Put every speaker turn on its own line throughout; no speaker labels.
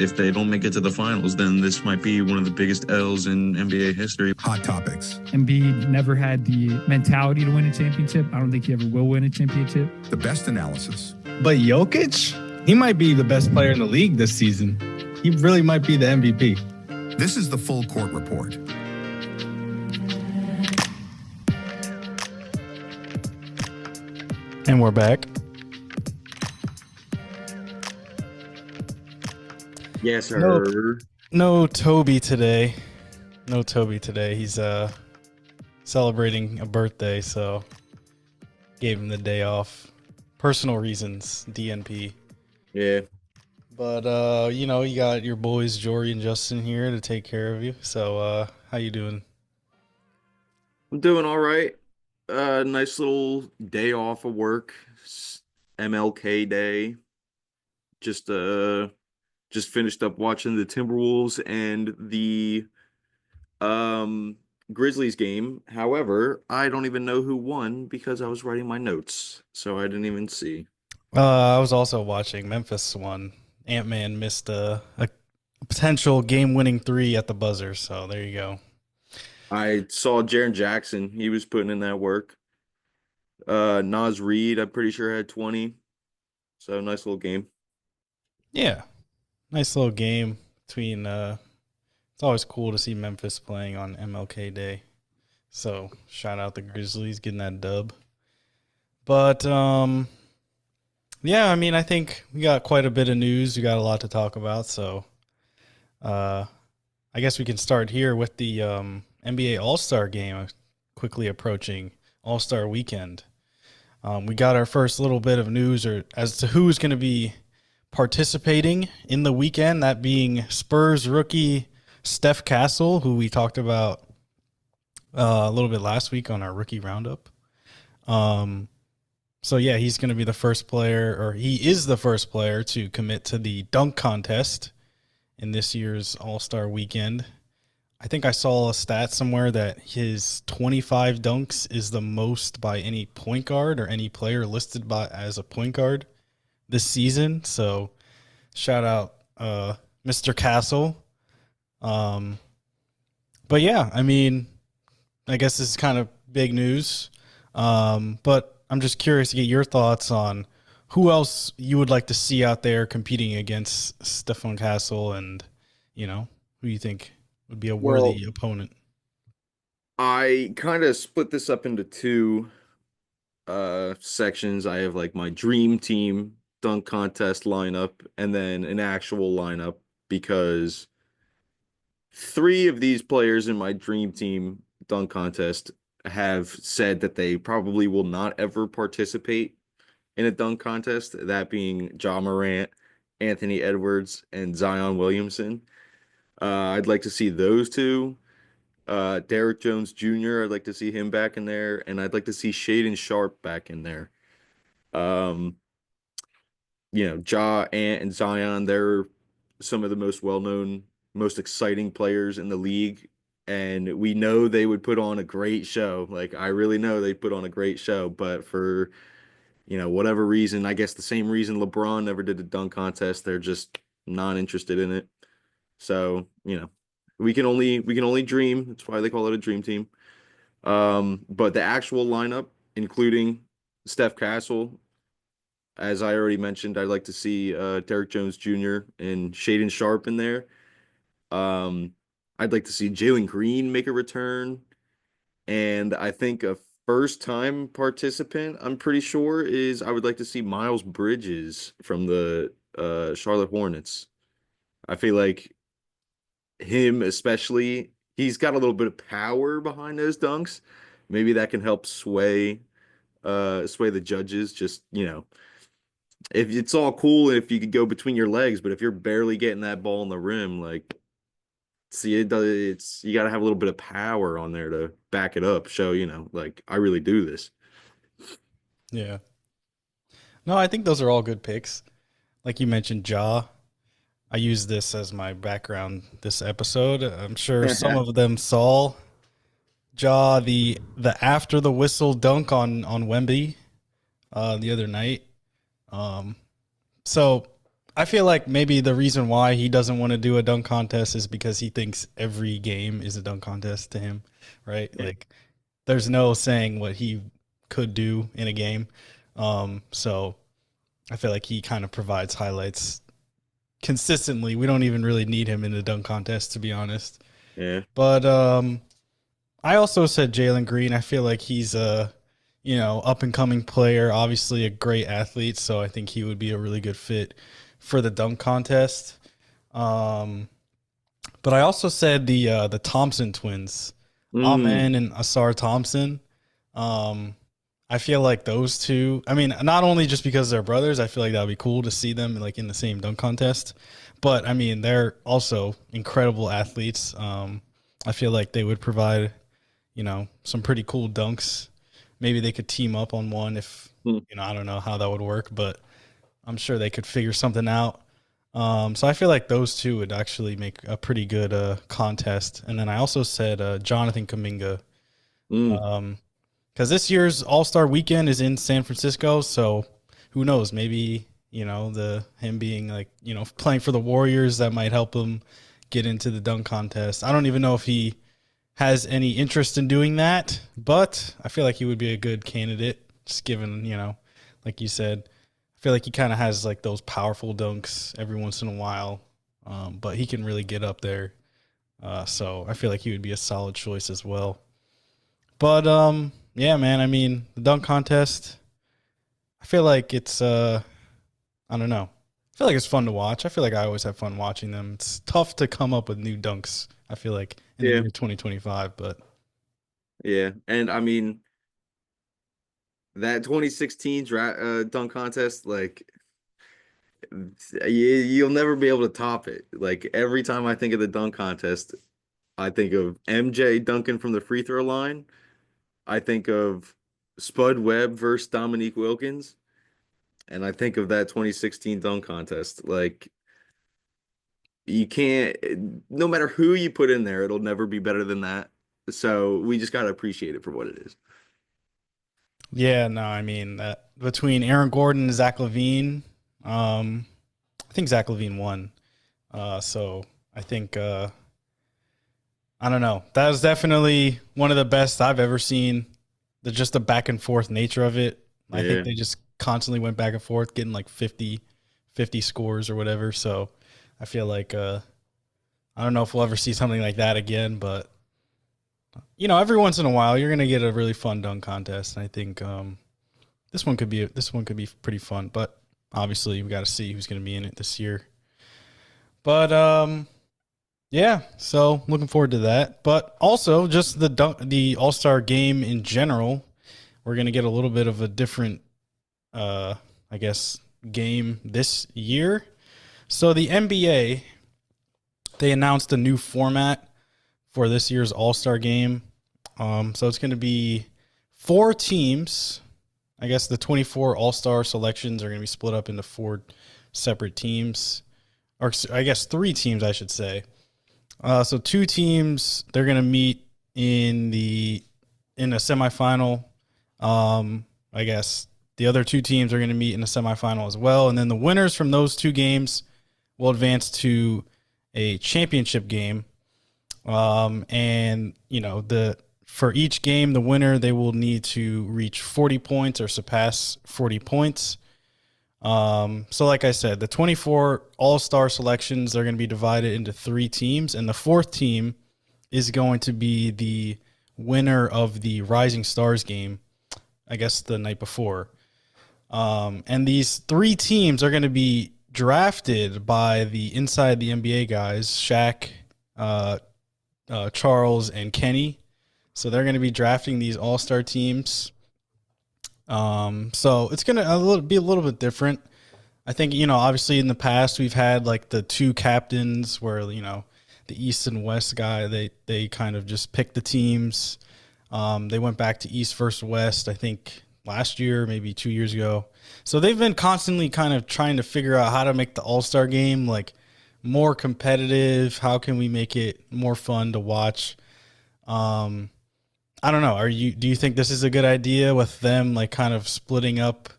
if they don't make it to the finals, then this might be one of the biggest L's in NBA history.
Hot topics.
Embiid never had the mentality to win a championship. I don't think he ever will win a championship.
The best analysis.
But Jokic, he might be the best player in the league this season. He really might be the MVP.
This is the Full Court Report.
And we're back.
Yes, sir.
No Toby today. He's celebrating a birthday, so gave him the day off. Personal reasons, DNP.
Yeah.
But you got your boys Jorie and Justin here to take care of you. So how you doing?
I'm doing all right. Nice little day off of work. MLK Day. Just finished up watching the Timberwolves and the Grizzlies game. However, I don't even know who won because I was writing my notes, so I didn't even see.
I was also watching. Memphis won. Ant-Man missed a potential game-winning 3 at the buzzer, so there you go.
I saw Jaren Jackson. He was putting in that work. Naz Reid, I'm pretty sure, had 20. So, nice little game.
Yeah. Nice little game between it's always cool to see Memphis playing on MLK Day. So shout out the Grizzlies getting that dub. But yeah, I mean, I think we got quite a bit of news. We got a lot to talk about, so I guess we can start here with the NBA All-Star game quickly approaching All-Star weekend. We got our first little bit of news as to who's going to be participating in the weekend, that being Spurs rookie Steph Castle, who we talked about a little bit last week on our rookie roundup. So yeah, he's going to be the first player, or he is the first player to commit to the dunk contest in this year's All-Star weekend. I think I saw a stat somewhere that his 25 dunks is the most by any point guard or any player listed as a point guard this season. So shout out Mr. Castle. But yeah, I mean, I guess this is kind of big news. But I'm just curious to get your thoughts on who else you would like to see out there competing against Stephen Castle, and who you think would be a worthy opponent.
I kind of split this up into two sections. I have like my dream team dunk contest lineup and then an actual lineup, because 3 of these players in my dream team dunk contest have said that they probably will not ever participate in a dunk contest, that being Ja Morant, Anthony Edwards, and Zion Williamson. I'd like to see those 2. Derrick Jones Jr., I'd like to see him back in there, and I'd like to see Shaedon Sharpe back in there. Ja, Ant, and Zion, they're some of the most well-known, most exciting players in the league, and we know they would put on a great show. Like, I really know they put on a great show, but for, whatever reason, I guess the same reason LeBron never did a dunk contest, they're just not interested in it. So, we can only dream. That's why they call it a dream team. But the actual lineup, including Steph Castle, as I already mentioned, I'd like to see Derrick Jones Jr. and Shaedon Sharpe in there. I'd like to see Jalen Green make a return. And I think a first-time participant, I'm pretty sure, I would like to see Miles Bridges from the Charlotte Hornets. I feel like him especially, he's got a little bit of power behind those dunks. Maybe that can help sway the judges. Just, if it's all cool if you could go between your legs, but if you're barely getting that ball in the rim, like, see, you got to have a little bit of power on there to back it up, show, like, I really do this.
Yeah. No, I think those are all good picks. Like you mentioned, Ja. I use this as my background this episode. I'm sure some of them saw Ja the after the whistle dunk on Wemby the other night. So I feel like maybe the reason why he doesn't want to do a dunk contest is because he thinks every game is a dunk contest to him, right?
Yeah.
Like there's no saying what he could do in a game. So I feel like he kind of provides highlights consistently. We don't even really need him in the dunk contest, to be honest.
Yeah.
But I also said Jalen Green. I feel like he's a up and coming player, obviously a great athlete. So I think he would be a really good fit for the dunk contest. But I also said the Thompson twins, Amen and Asar Thompson. I feel like those two, I mean, not only just because they're brothers, I feel like that would be cool to see them like in the same dunk contest, but I mean, they're also incredible athletes. I feel like they would provide, some pretty cool dunks. Maybe they could team up on one if, I don't know how that would work, but I'm sure they could figure something out. So I feel like those two would actually make a pretty good contest. And then I also said Jonathan Kuminga. Because this year's All-Star Weekend is in San Francisco, so who knows? Maybe him being like playing for the Warriors, that might help him get into the dunk contest. I don't even know if he has any interest in doing that, but I feel like he would be a good candidate, just given like you said, I feel like he kind of has like those powerful dunks every once in a while, but he can really get up there. So I feel like he would be a solid choice as well. But yeah, man, I mean, the dunk contest, I feel like it's I don't know. I feel like it's fun to watch. I feel like I always have fun watching them. It's tough to come up with new dunks, I feel like, in the year 2025, but
yeah. And I mean, that 2016 dunk contest, like you'll never be able to top it. Like every time I think of the dunk contest, I think of MJ dunking from the free throw line. I think of Spud Webb versus Dominique Wilkins, and I think of that 2016 dunk contest. Like you can't, no matter who you put in there, it'll never be better than that. So we just got to appreciate it for what it is.
yeah, no, I mean, between Aaron Gordon and Zach LaVine, I think Zach LaVine won. So I think, I don't know. That was definitely one of the best I've ever seen. Just the back and forth nature of it. I think they just constantly went back and forth, getting like 50 scores or whatever. So I feel like, I don't know if we'll ever see something like that again, but every once in a while you're going to get a really fun dunk contest. And I think, this one could be pretty fun, but obviously we got to see who's going to be in it this year. But, yeah, so looking forward to that. But also just the All-Star game in general, we're going to get a little bit of a different, I guess, game this year. So the NBA, they announced a new format for this year's All-Star game. So it's going to be 4 teams. I guess the 24 All-Star selections are going to be split up into 4 separate teams. Or I guess 3 teams, I should say. So 2 teams, they're going to meet in a semifinal. I guess the other 2 teams are going to meet in a semifinal as well. And then the winners from those 2 games will advance to a championship game. And for each game, the winner, they will need to reach 40 points or surpass 40 points. So like I said, the 24 all-star selections are going to be divided into 3 teams, and the 4th team is going to be the winner of the Rising Stars game, I guess the night before. And these 3 teams are going to be drafted by the Inside the NBA guys, Shaq, Charles, and Kenny. So they're going to be drafting these all-star teams. So it's going to be a little bit different. I think, obviously in the past we've had like the 2 captains where, the East and West guy, they kind of just picked the teams. They went back to East versus West, I think last year, maybe 2 years ago. So they've been constantly kind of trying to figure out how to make the All-Star game like more competitive. How can we make it more fun to watch? I don't know. Do you think this is a good idea with them like kind of splitting up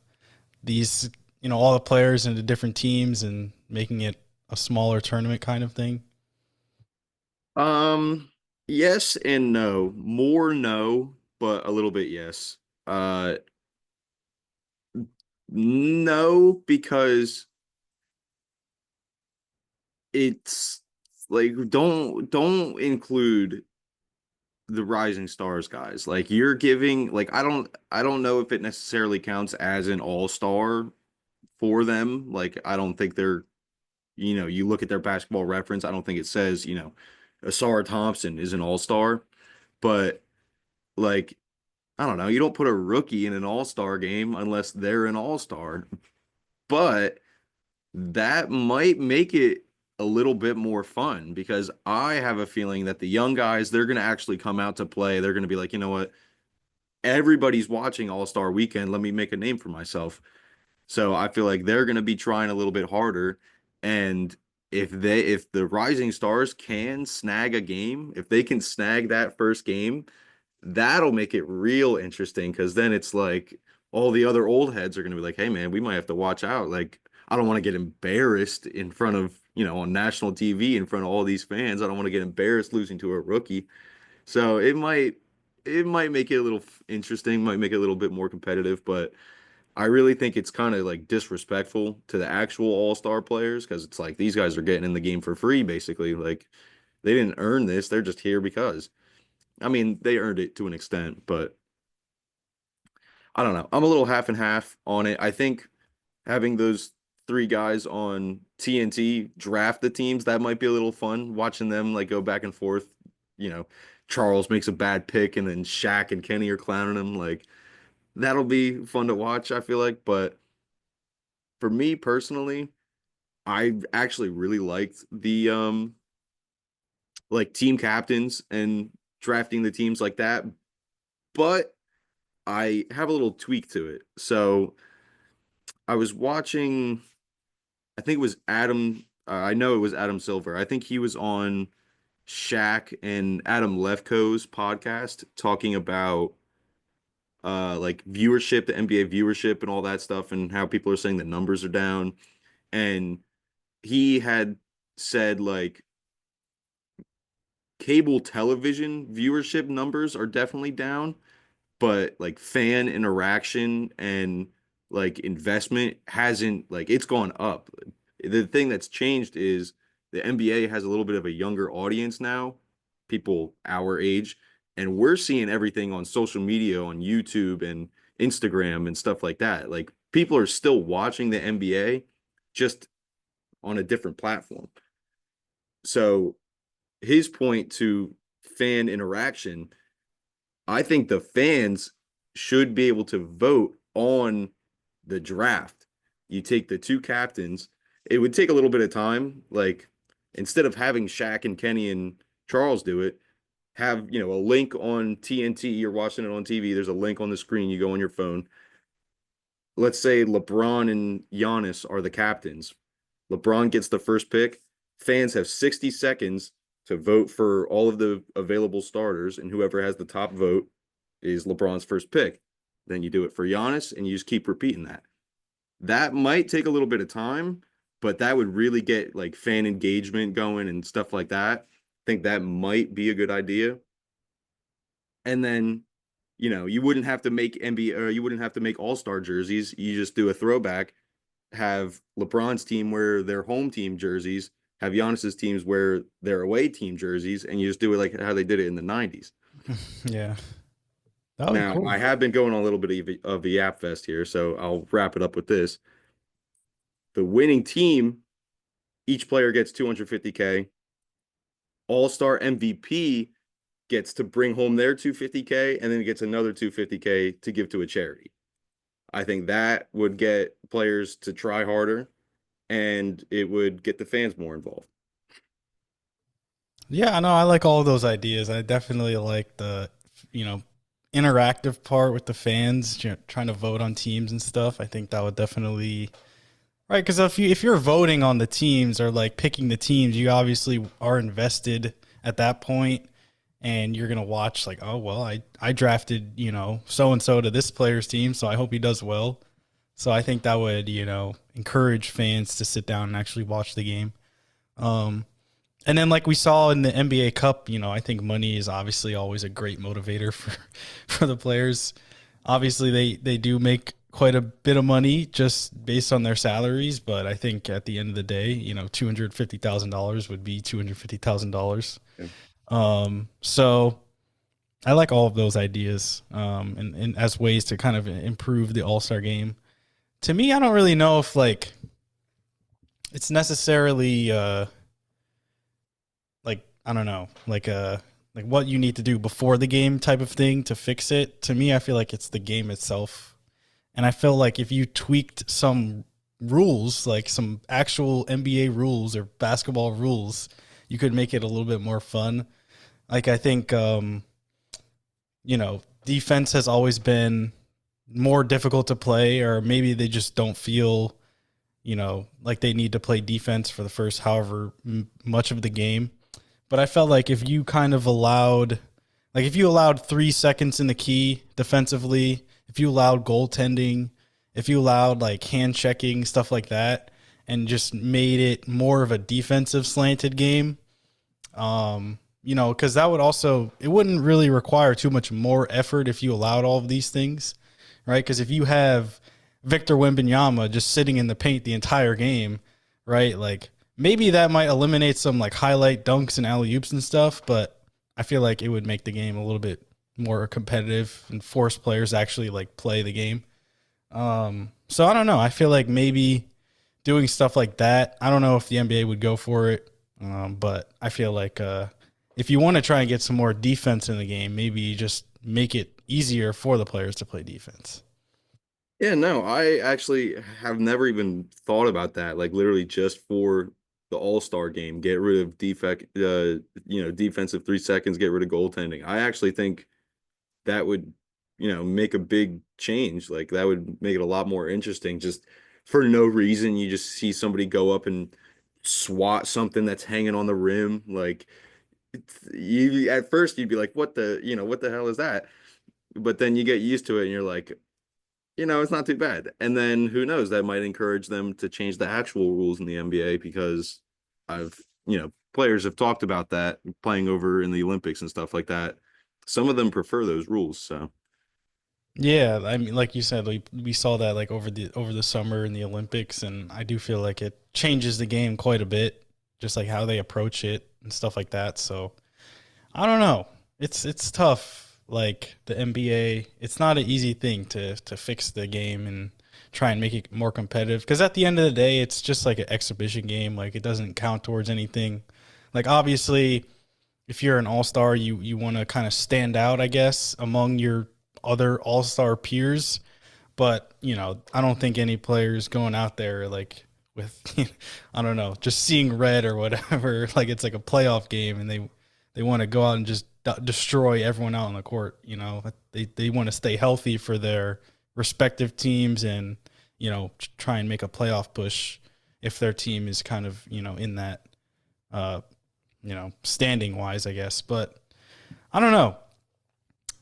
these, all the players into different teams and making it a smaller tournament kind of thing?
Yes and no. More no, but a little bit yes. Uh, no, because it's like don't include the rising stars guys. Like you're giving like I don't know if it necessarily counts as an all-star for them. Like I don't think they're, you look at their basketball reference, I don't think it says, Asara Thompson is an all-star, but like I don't know, you don't put a rookie in an all-star game unless they're an all-star. But that might make it a little bit more fun because I have a feeling that the young guys, they're going to actually come out to play. They're going to be like, you know what? Everybody's watching All-Star Weekend. Let me make a name for myself. So I feel like they're going to be trying a little bit harder. And if the Rising Stars can snag a game, if they can snag that first game, that'll make it real interesting because then it's like all the other old heads are going to be like, hey, man, we might have to watch out. Like, I don't want to get embarrassed in front of, on national TV in front of all these fans. I don't want to get embarrassed losing to a rookie. So it might make it a little interesting, might make it a little bit more competitive, but I really think it's kind of like disrespectful to the actual all-star players because it's like these guys are getting in the game for free, basically. Like they didn't earn this, they're just here because. I mean, they earned it to an extent, but I don't know. I'm a little half and half on it. I think having those three guys on TNT draft the teams, that might be a little fun watching them like go back and forth. You know, Charles makes a bad pick and then Shaq and Kenny are clowning him. Like that'll be fun to watch, I feel like. But for me personally, I actually really liked the like team captains and drafting the teams like that. But I have a little tweak to it. So I was watching, I think it was Adam, I know it was Adam Silver. I think he was on Shaq and Adam Lefkoe's podcast talking about like viewership, the NBA viewership and all that stuff and how people are saying the numbers are down. And he had said like cable television viewership numbers are definitely down, but like fan interaction and like investment hasn't, like it's gone up. The thing that's changed is the NBA has a little bit of a younger audience now, people our age, and we're seeing everything on social media, on YouTube and Instagram and stuff like that. Like people are still watching the NBA just on a different platform. So his point to fan interaction, I think the fans should be able to vote on the draft. You take the two captains. It would take a little bit of time. Like instead of having Shaq and Kenny and Charles do it, have, a link on TNT. You're watching it on TV. There's a link on the screen. You go on your phone. Let's say LeBron and Giannis are the captains. LeBron gets the first pick. Fans have 60 seconds to vote for all of the available starters, and whoever has the top vote is LeBron's first pick. Then you do it for Giannis, and you just keep repeating that. That might take a little bit of time, but that would really get like fan engagement going and stuff like that. I think that might be a good idea. And then, you wouldn't have to make NBA or you wouldn't have to make all-star jerseys. You just do a throwback, have LeBron's team wear their home team jerseys, have Giannis's teams wear their away team jerseys, and you just do it like how they did it in the 90s.
Yeah.
Now,
Cool.
I have been going on a little bit of the Yap Fest here, so I'll wrap it up with this. The winning team, each player gets 250K. All-Star MVP gets to bring home their 250K and then gets another 250K to give to a charity. I think that would get players to try harder and it would get the fans more involved.
Yeah, no, I like all of those ideas. I definitely like the, interactive part with the fans, trying to vote on teams and stuff. I think that would definitely, right? Because if you're voting on the teams or like picking the teams, you obviously are invested at that point, and you're gonna watch like, oh well, I drafted so and so to this player's team, so I hope he does well. So I think that would encourage fans to sit down and actually watch the game. And then like we saw in the NBA Cup, I think money is obviously always a great motivator for the players. Obviously, they do make quite a bit of money just based on their salaries, but I think at the end of the day, $250,000 would be $250,000.
Yeah.
So I like all of those ideas, and as ways to kind of improve the All-Star game. To me, I don't really know if like it's necessarily like I don't know, like what you need to do before the game type of thing to fix it. To me, I feel like it's the game itself. And I feel like if you tweaked some rules, like some actual NBA rules or basketball rules, you could make it a little bit more fun. Like I think defense has always been more difficult to play, or maybe they just don't feel, like they need to play defense for the first however much of the game. But I felt like if you kind of allowed 3 seconds in the key defensively, if you allowed goaltending, if you allowed like hand checking, stuff like that, and just made it more of a defensive slanted game, because that would also, it wouldn't really require too much more effort if you allowed all of these things, right? Because if you have Victor Wembanyama just sitting in the paint the entire game, right? Like maybe that might eliminate some like highlight dunks and alley-oops and stuff, but I feel like it would make the game a little bit more competitive and force players to actually like play the game. So I don't know. I feel like maybe doing stuff like that, I don't know if the NBA would go for it. But I feel like if you want to try and get some more defense in the game, maybe just make it easier for the players to play defense.
Yeah, no, I actually have never even thought about that. Like literally just for the All-Star game, get rid of defensive 3 seconds, get rid of goaltending. I actually think that would, make a big change. Like that would make it a lot more interesting. Just for no reason, you just see somebody go up and swat something that's hanging on the rim. Like you at first you'd be like, what the hell is that? But then you get used to it and you're like, it's not too bad. And then who knows, that might encourage them to change the actual rules in the NBA because players have talked about that playing over in the Olympics and stuff like that. Some of them prefer those rules. So
Yeah, I mean, like you said, we saw that like over the summer in the Olympics, and I do feel like it changes the game quite a bit, just like how they approach it and stuff like that. So I don't know. It's tough. Like the NBA, it's not an easy thing to fix the game and try and make it more competitive. Because at the end of the day, it's just like an exhibition game. Like it doesn't count towards anything. Like obviously, if you're an all-star, you want to kind of stand out, I guess, among your other all-star peers. But, I don't think any players going out there like with, I don't know, just seeing red or whatever, like it's like a playoff game and they want to go out and just destroy everyone out on the court. They want to stay healthy for their respective teams and, try and make a playoff push if their team is kind of, in that, standing wise, I guess. But I don't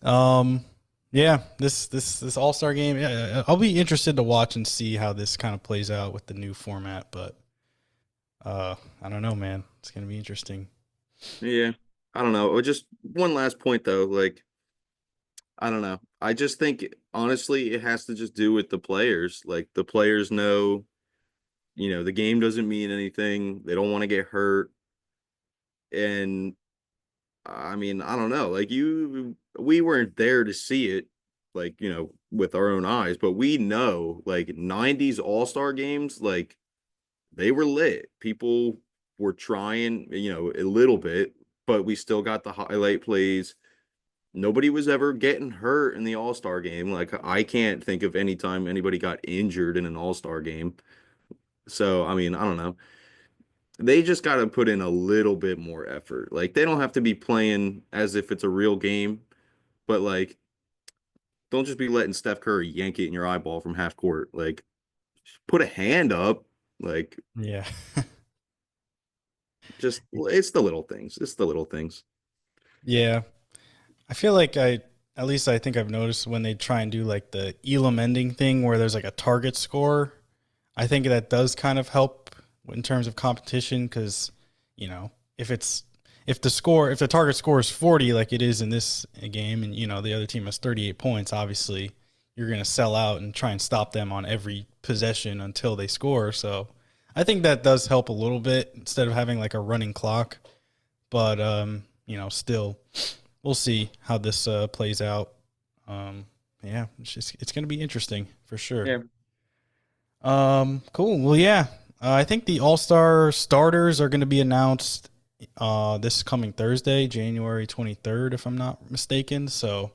know. Yeah, this All-Star game, yeah, I'll be interested to watch and see how this kind of plays out with the new format, but I don't know, man. It's going to be interesting.
yeah, I don't know. Just one last point though, like I don't know. I just think honestly it has to just do with the players. Like the players know, the game doesn't mean anything. They don't want to get hurt. And I mean, I don't know. Like we weren't there to see it, like, with our own eyes, but we know like 90s All-Star games, like they were lit. People were trying, a little bit, but we still got the highlight plays. Nobody was ever getting hurt in the All-Star game. Like I can't think of any time anybody got injured in an All-Star game. So, I mean, I don't know. They just got to put in a little bit more effort. Like they don't have to be playing as if it's a real game, but like don't just be letting Steph Curry yank it in your eyeball from half court. Like put a hand up. Like
Yeah.
just it's the little things. It's the little things.
Yeah. I feel like at least I think I've noticed when they try and do like the Elam ending thing where there's like a target score, I think that does kind of help in terms of competition because, if if the target score is 40 like it is in this game, and the other team has 38 points, obviously you're going to sell out and try and stop them on every possession until they score. So I think that does help a little bit instead of having like a running clock. But still, we'll see how this plays out. Yeah, it's going to be interesting for sure.
Yeah.
Cool. Well, yeah, I think the All-Star starters are going to be announced this coming Thursday, January 23rd, if I'm not mistaken. So,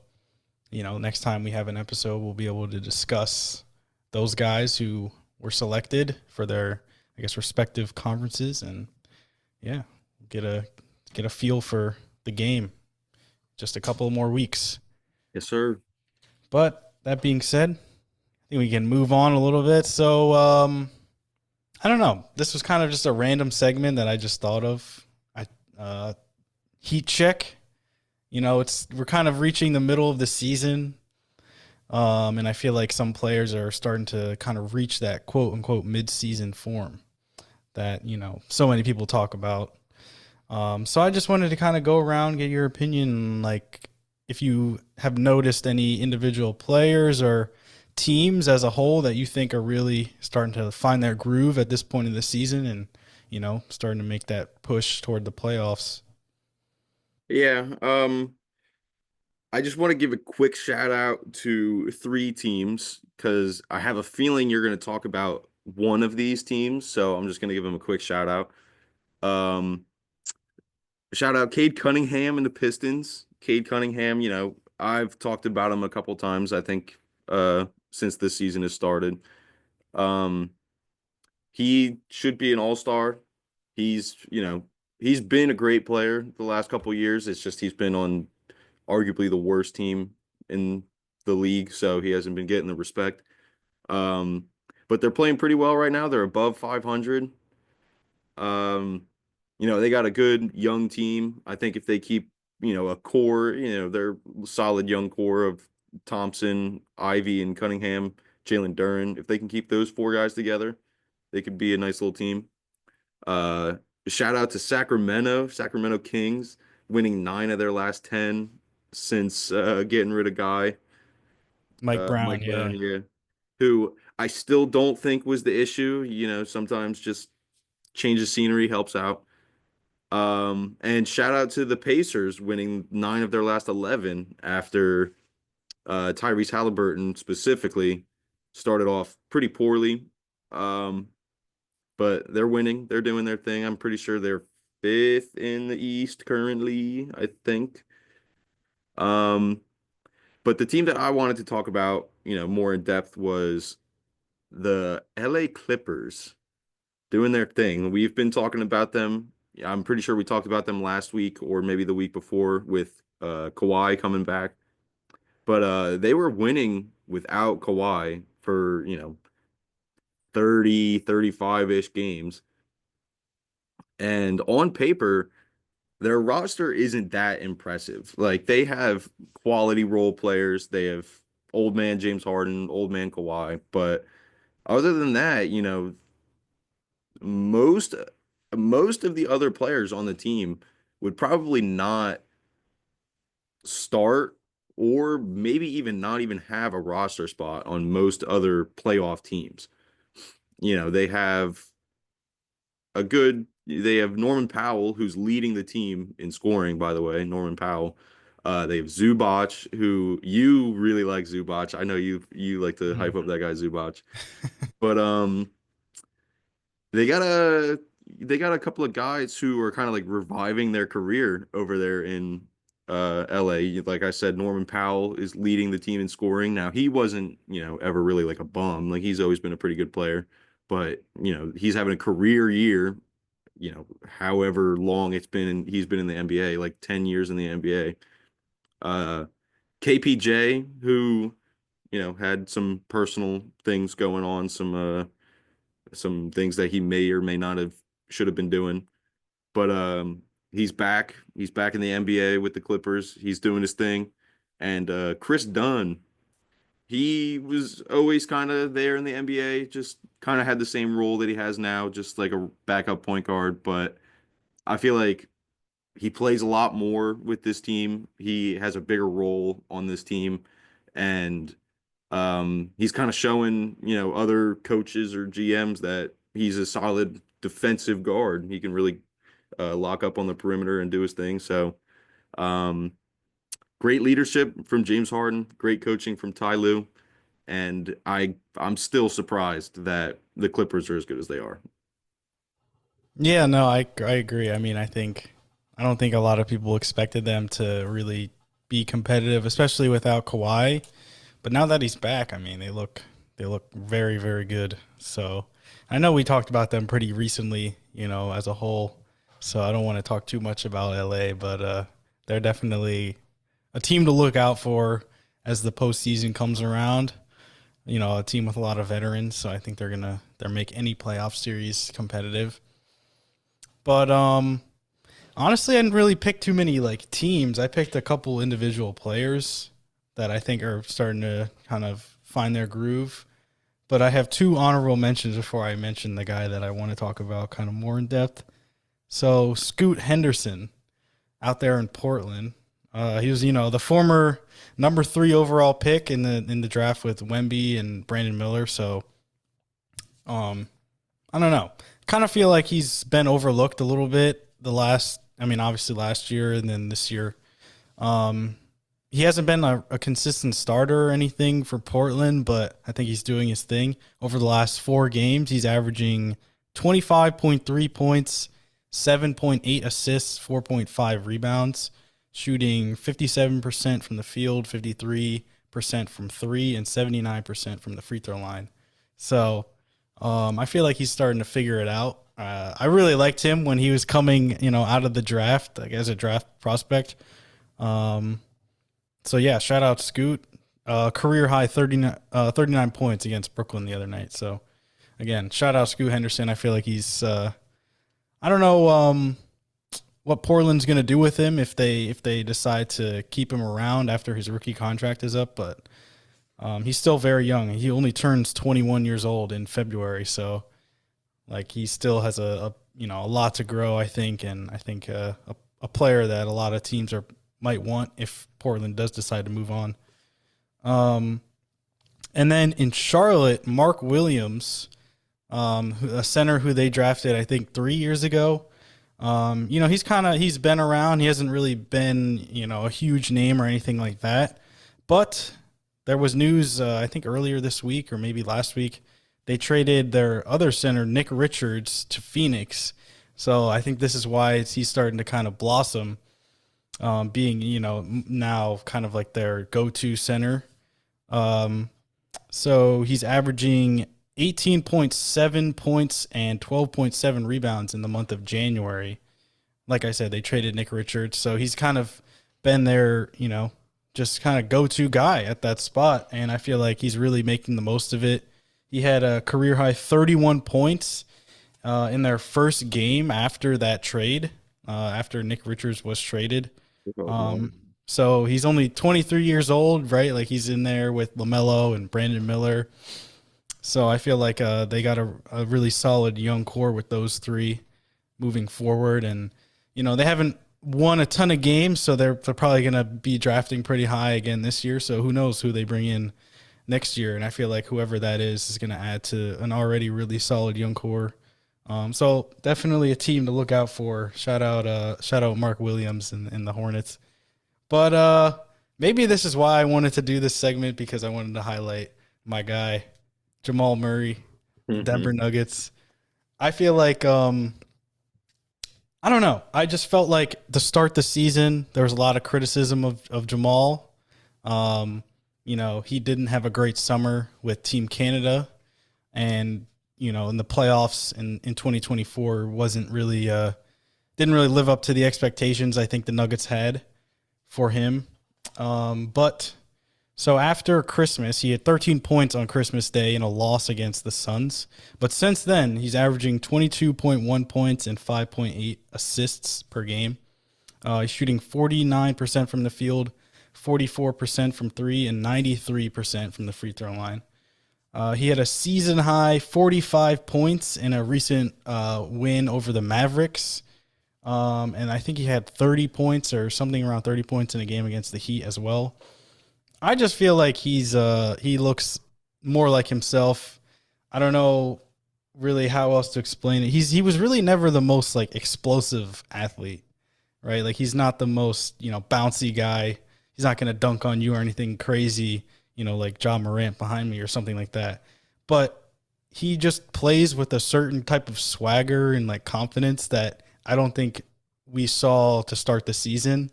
next time we have an episode, we'll be able to discuss those guys who were selected for their, I guess, respective conferences, and yeah, get a feel for the game. Just a couple more weeks.
Yes, sir.
But that being said, I think we can move on a little bit. So, I don't know. This was kind of just a random segment that I just thought of. Heat check. We're kind of reaching the middle of the season, and I feel like some players are starting to kind of reach that quote unquote mid-season form that so many people talk about. So I just wanted to kind of go around, get your opinion, like if you have noticed any individual players or teams as a whole that you think are really starting to find their groove at this point in the season and, starting to make that push toward the playoffs.
Yeah. I just want to give a quick shout out to 3 teams because I have a feeling you're going to talk about one of these teams. So I'm just going to give them a quick shout out. Shout out Cade Cunningham and the Pistons. Cade Cunningham, I've talked about him a couple times, I think, since this season has started. He should be an all-star. He's been a great player the last couple of years. It's just he's been on arguably the worst team in the league, so he hasn't been getting the respect. But they're playing pretty well right now. They're above 500. They got a good young team. I think if they keep, a core, their solid young core of Thompson, Ivy, and Cunningham, Jalen Duren, if they can keep those 4 guys together, they could be a nice little team. Shout out to Sacramento Kings, winning 9 of their last 10 since getting rid of
Mike Brown,
yeah, who I still don't think was the issue. Sometimes just change of scenery helps out. And shout out to the Pacers winning 9 of their last 11 after Tyrese Halliburton specifically started off pretty poorly. But they're winning. They're doing their thing. I'm pretty sure they're 5th in the East currently, I think. But the team that I wanted to talk about, more in depth was the LA Clippers doing their thing. We've been talking about them. I'm pretty sure we talked about them last week or maybe the week before with Kawhi coming back. But they were winning without Kawhi for, 30, 35-ish games. And on paper, their roster isn't that impressive. Like, they have quality role players. They have old man James Harden, old man Kawhi. But other than that, most of the other players on the team would probably not start or maybe even not even have a roster spot on most other playoff teams. They have Norman Powell, who's leading the team in scoring, by the way, Norman Powell. They have Zubac, who you really like Zubac. I know you like to hype up that guy Zubac. But they got a couple of guys who are kind of like reviving their career over there in LA. Like I said, Norman Powell is leading the team in scoring. Now, he wasn't, ever really like a bum. Like, he's always been a pretty good player, but he's having a career year, however long he's been in the NBA, like 10 years in the NBA. KPJ, who, had some personal things going on, some things that he may or may not have should have been doing. But he's back. He's back in the NBA with the Clippers. He's doing his thing. And Chris Dunn, he was always kind of there in the NBA, just kind of had the same role that he has now, just like a backup point guard. But I feel like he plays a lot more with this team. He has a bigger role on this team, and he's kind of showing, other coaches or GMs that he's a solid defensive guard. He can really lock up on the perimeter and do his thing. So, um, great leadership from James Harden, great coaching from Ty Lue, and I'm still surprised that the Clippers are as good as they are.
Yeah, no, I agree. I mean, I don't think a lot of people expected them to really be competitive, especially without Kawhi. But now that he's back, I mean, they look very, very good. So I know we talked about them pretty recently, as a whole. So I don't want to talk too much about LA, but they're definitely a team to look out for as the postseason comes around. A team with a lot of veterans, so I think they'll make any playoff series competitive. But honestly, I didn't really pick too many teams. I picked a couple individual players that I think are starting to kind of find their groove. But I have two honorable mentions before I mention the guy that I want to talk about kind of more in depth. So Scoot Henderson out there in Portland. He was, the former number 3 overall pick in the draft with Wemby and Brandon Miller. So, I don't know. Kind of feel like he's been overlooked a little bit obviously last year and then this year. He hasn't been a consistent starter or anything for Portland, but I think he's doing his thing. Over the last 4 games, he's averaging 25.3 points, 7.8 assists, 4.5 rebounds, shooting 57% from the field, 53% from 3, and 79% from the free throw line. So I feel like he's starting to figure it out. I really liked him when he was coming, out of the draft, as a draft prospect. So yeah, shout out Scoot. Career high 39 points against Brooklyn the other night. So again, shout out Scoot Henderson. I feel like he's I don't know what Portland's going to do with him if they decide to keep him around after his rookie contract is up, but he's still very young. He only turns 21 years old in February, so he still has a lot to grow, I think, and I think a player that a lot of teams might want if Portland does decide to move on. And then in Charlotte, Mark Williams, a center who they drafted, I think, 3 years ago. He's been around. He hasn't really been, a huge name or anything like that. But there was news, I think earlier this week or maybe last week, they traded their other center, Nick Richards, to Phoenix. So I think this is why he's starting to kind of blossom, being, now kind of like their go-to center. So he's averaging 18.7 points and 12.7 rebounds in the month of January. Like I said, they traded Nick Richards, so he's kind of been their, just kind of go-to guy at that spot, and I feel like he's really making the most of it. He had a career-high 31 points in their first game after that trade, after Nick Richards was traded. So he's only 23 years old, right? He's in there with LaMelo and Brandon Miller. So I feel like they got a really solid young core with those 3 moving forward. And, they haven't won a ton of games, so they're probably going to be drafting pretty high again this year. So who knows who they bring in next year. And I feel like whoever that is going to add to an already really solid young core. So definitely a team to look out for. Shout out Mark Williams and the Hornets. But maybe this is why I wanted to do this segment, because I wanted to highlight my guy, Jamal Murray, Denver Nuggets. I feel like, I don't know. I just felt like to start the season, there was a lot of criticism of Jamal. He didn't have a great summer with Team Canada, and, in the playoffs in 2024 wasn't really, didn't really live up to the expectations I think the Nuggets had for him. So after Christmas, he had 13 points on Christmas Day in a loss against the Suns. But since then, he's averaging 22.1 points and 5.8 assists per game. He's shooting 49% from the field, 44% from three, and 93% from the free throw line. He had a season high 45 points in a recent win over the Mavericks. And I think he had 30 points or something around 30 points in a game against the Heat as well. I just feel like he looks more like himself. I don't know really how else to explain it. He was really never the most like explosive athlete, right? Like he's not the most, bouncy guy. He's not going to dunk on you or anything crazy, like Ja Morant behind me or something like that. But he just plays with a certain type of swagger and like confidence that I don't think we saw to start the season.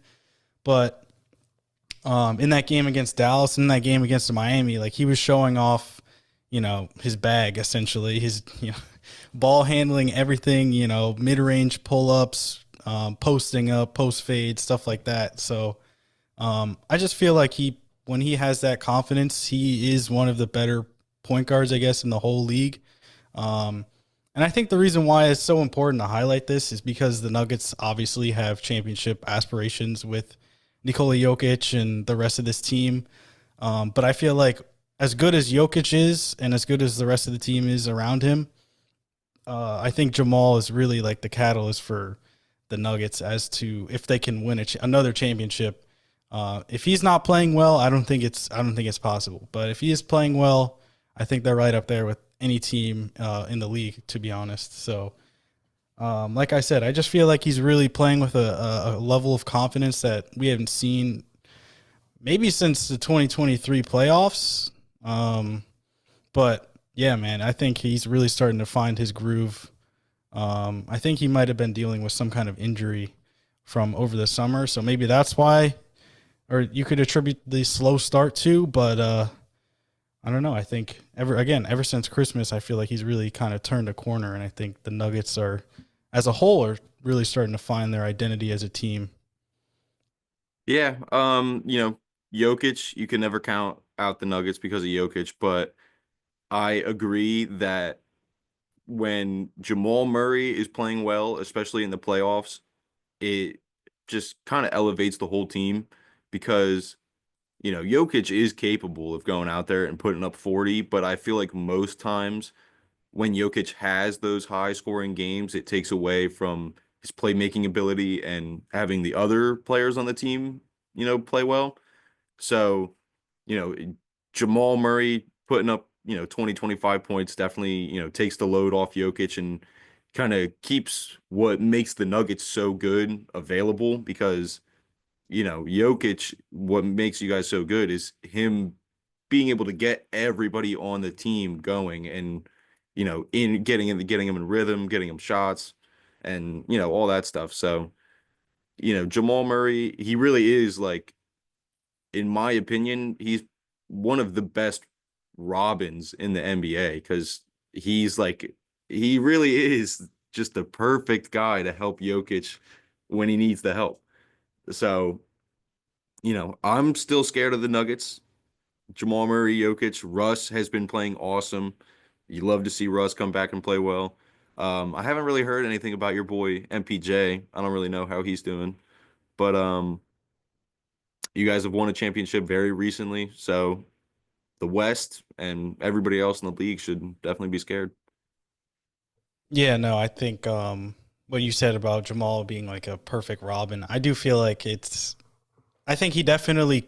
But in that game against Dallas, in that game against Miami, like he was showing off, his bag essentially, his ball handling, everything, mid-range pull-ups, posting up, post fade, stuff like that. So I just feel like when he has that confidence, he is one of the better point guards, I guess, in the whole league. And I think the reason why it's so important to highlight this is because the Nuggets obviously have championship aspirations with Nikola Jokic and the rest of this team. But I feel like as good as Jokic is and as good as the rest of the team is around him, I think Jamal is really like the catalyst for the Nuggets as to if they can win another championship. If he's not playing well, I don't think it's possible. But if he is playing well, I think they're right up there with any team in the league, to be honest. So, like I said, I just feel like he's really playing with a level of confidence that we haven't seen maybe since the 2023 playoffs. But yeah, man, I think he's really starting to find his groove. I think he might have been dealing with some kind of injury from over the summer, so maybe that's why, or you could attribute the slow start to, but I don't know. I think ever since Christmas, I feel like he's really kind of turned a corner, and I think the Nuggets as a whole, are really starting to find their identity as a team.
Yeah, Jokic, you can never count out the Nuggets because of Jokic, but I agree that when Jamal Murray is playing well, especially in the playoffs, it just kind of elevates the whole team because, Jokic is capable of going out there and putting up 40, but I feel like most times when Jokic has those high scoring games, it takes away from his playmaking ability and having the other players on the team, play well. So, Jamal Murray putting up, 20, 25 points definitely, takes the load off Jokic and kind of keeps what makes the Nuggets so good available because, Jokic, what makes you guys so good is him being able to get everybody on the team going and, getting them in rhythm, getting them shots and, all that stuff. So, Jamal Murray, he really is like, in my opinion, he's one of the best Robins in the NBA because he really is just the perfect guy to help Jokic when he needs the help. So, I'm still scared of the Nuggets. Jamal Murray, Jokic, Russ has been playing awesome. You love to see Russ come back and play well. I haven't really heard anything about your boy MPJ. I don't really know how he's doing, but you guys have won a championship very recently, so the West and everybody else in the league should definitely be scared.
Yeah, no, I think what you said about Jamal being like a perfect Robin, I do feel like I think he definitely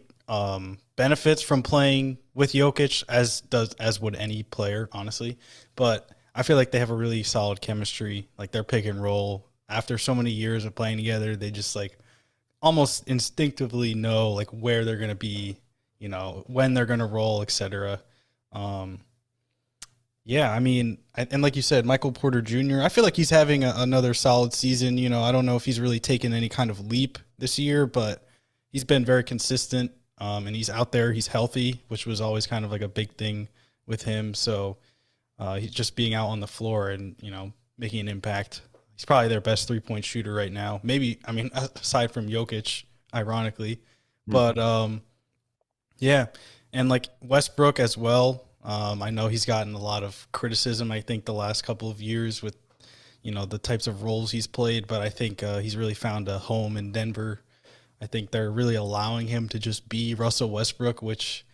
benefits from playing with Jokic as would any player, honestly. But I feel like they have a really solid chemistry, like their pick and roll. After so many years of playing together, they just like almost instinctively know like where they're going to be, when they're going to roll, etc. Yeah, I mean, and like you said, Michael Porter Jr., I feel like he's having another solid season. I don't know if he's really taken any kind of leap this year, but he's been very consistent, and he's out there. He's healthy, which was always kind of like a big thing with him. So he's just being out on the floor and, making an impact. He's probably their best three-point shooter right now. Maybe, I mean, aside from Jokic, ironically. But, yeah. And, like, Westbrook as well. I know he's gotten a lot of criticism, I think, the last couple of years with, the types of roles he's played. But I think he's really found a home in Denver. I think they're really allowing him to just be Russell Westbrook, which,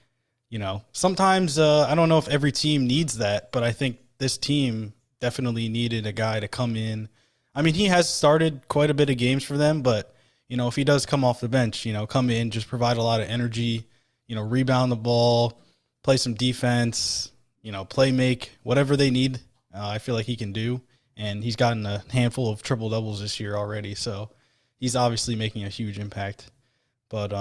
sometimes I don't know if every team needs that, but I think this team definitely needed a guy to come in. I mean, he has started quite a bit of games for them, but, if he does come off the bench, come in, just provide a lot of energy, rebound the ball, play some defense, play make, whatever they need. I feel like he can do. And he's gotten a handful of triple doubles this year already. So he's obviously making a huge impact. But,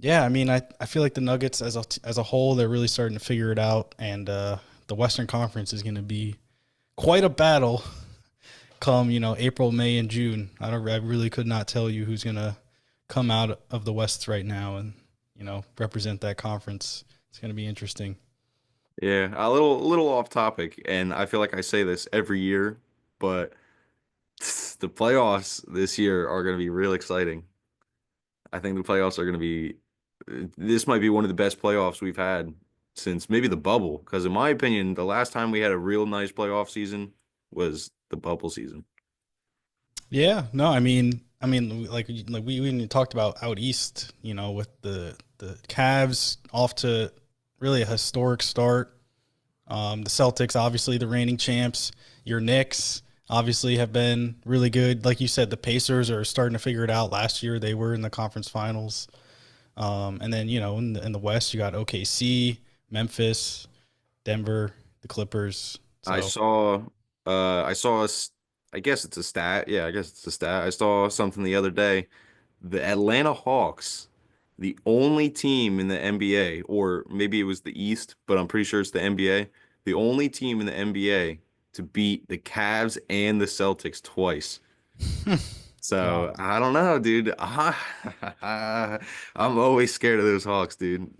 yeah, I mean, I feel like the Nuggets as a whole, they're really starting to figure it out. And the Western Conference is going to be quite a battle come, April, May, and June. I really could not tell you who's going to come out of the West right now and, represent that conference. It's going to be interesting.
Yeah, a little off topic, and I feel like I say this every year, but the playoffs this year are going to be real exciting. I think the playoffs are going to be this might be one of the best playoffs we've had since maybe the bubble, because in my opinion, the last time we had a real nice playoff season was the bubble season.
Yeah, no, I mean, like we even talked about out east, with the Cavs off to really a historic start. The Celtics, obviously the reigning champs. Your Knicks obviously have been really good. Like you said, the Pacers are starting to figure it out. Last year they were in the conference finals. And then, in the West, you got OKC, Memphis, Denver, the Clippers. So,
I guess it's a stat. Yeah, I guess it's a stat. I saw something the other day. The Atlanta Hawks, the only team in the NBA, or maybe it was the East, but I'm pretty sure it's the NBA, the only team in the NBA to beat the Cavs and the Celtics twice. So
wow.
I don't know, dude. I'm always scared of those Hawks, dude.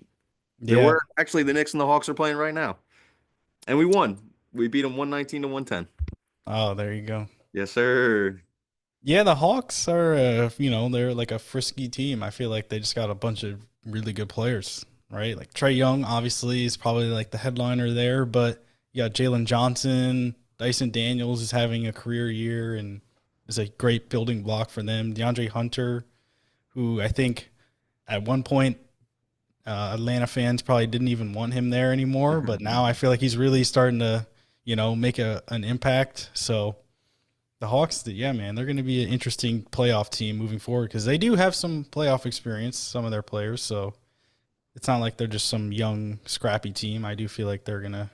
There
Yeah.
were actually the Knicks and the Hawks are playing right now, and we won. We beat them 119 to 110.
Oh, there you go.
Yes, sir.
Yeah, the Hawks are, they're like a frisky team. I feel like they just got a bunch of really good players, right? Like Trae Young, obviously, is probably like the headliner there, but you got Jalen Johnson, Dyson Daniels is having a career year and is a great building block for them. DeAndre Hunter, who I think at one point Atlanta fans probably didn't even want him there anymore, but now I feel like he's really starting to, make an impact. So the Hawks, yeah, man, they're going to be an interesting playoff team moving forward because they do have some playoff experience, some of their players. So it's not like they're just some young, scrappy team. I do feel like they're gonna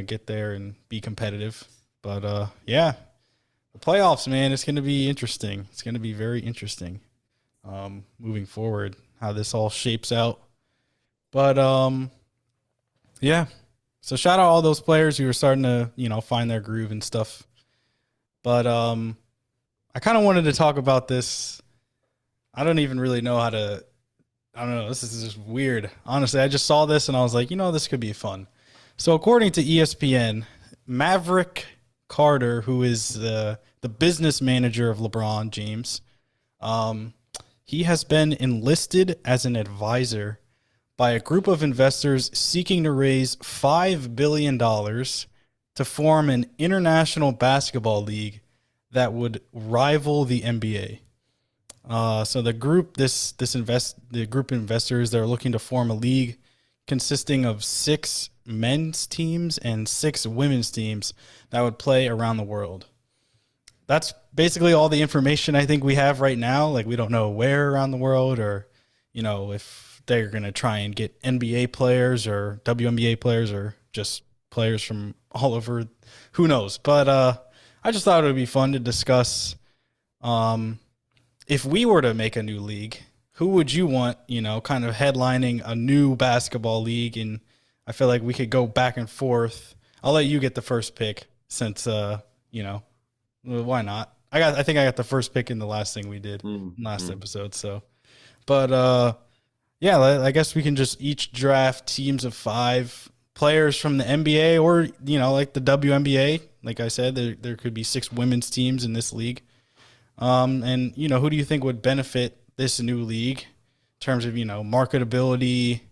get there and be competitive. But yeah, the playoffs, man, it's gonna be interesting. It's gonna be very interesting moving forward how this all shapes out. But yeah. So shout out all those players who are starting to, find their groove and stuff. But I kind of wanted to talk about this. I don't even really know how to. I don't know. This is just weird. Honestly, I just saw this and I was like, this could be fun. So according to ESPN, Maverick Carter, who is the business manager of LeBron James, he has been enlisted as an advisor by a group of investors seeking to raise $5 billion to form an international basketball league that would rival the NBA. So the group, the group of investors, they're looking to form a league consisting of 6 men's teams and 6 women's teams that would play around the world. That's basically all the information I think we have right now. Like, we don't know where around the world, or, if they're going to try and get NBA players or WNBA players or just players from all over. Who knows? But I just thought it would be fun to discuss. If we were to make a new league, who would you want, kind of headlining a new basketball league? And I feel like we could go back and forth. I'll let you get the first pick since, why not? I think I got the first pick in the last thing we did last episode. So, but yeah, I guess we can just each draft teams of 5 players from the NBA or, like the WNBA. Like I said, there could be 6 women's teams in this league. And, who do you think would benefit this new league in terms of, marketability?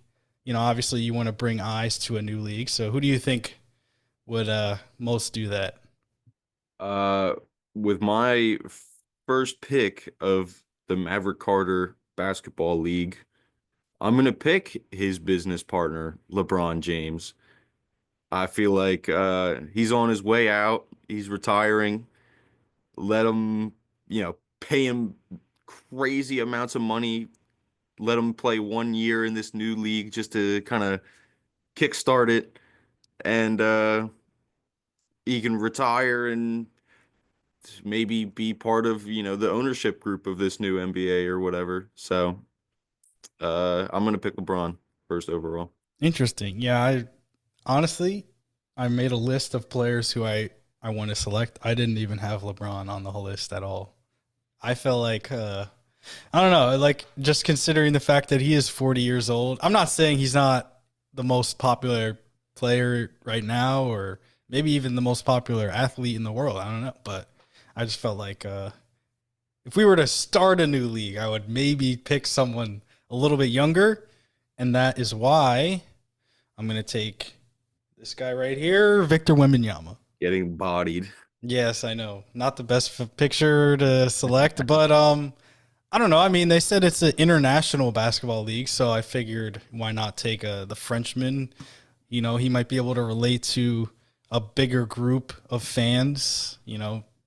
Obviously you want to bring eyes to a new league. So who do you think would most do that?
With my first pick of the Maverick Carter Basketball League. I'm going to pick his business partner, LeBron James. I feel like he's on his way out. He's retiring. Let him, pay him crazy amounts of money. Let him play 1 year in this new league just to kind of kickstart it. And he can retire and maybe be part of, the ownership group of this new NBA or whatever. So I'm going to pick LeBron first overall.
Interesting. Yeah, honestly, I made a list of players who I want to select. I didn't even have LeBron on the whole list at all. I felt like I don't know, like just considering the fact that he is 40 years old. I'm not saying he's not the most popular player right now or maybe even the most popular athlete in the world. I don't know, but I just felt like if we were to start a new league, I would maybe pick someone a little bit younger, and that is why I'm going to take this guy right here, Victor Wembanyama.
Getting bodied.
Yes, I know. Not the best picture to select, but I don't know. I mean, they said it's an international basketball league, so I figured why not take the Frenchman? You know, he might be able to relate to a bigger group of fans,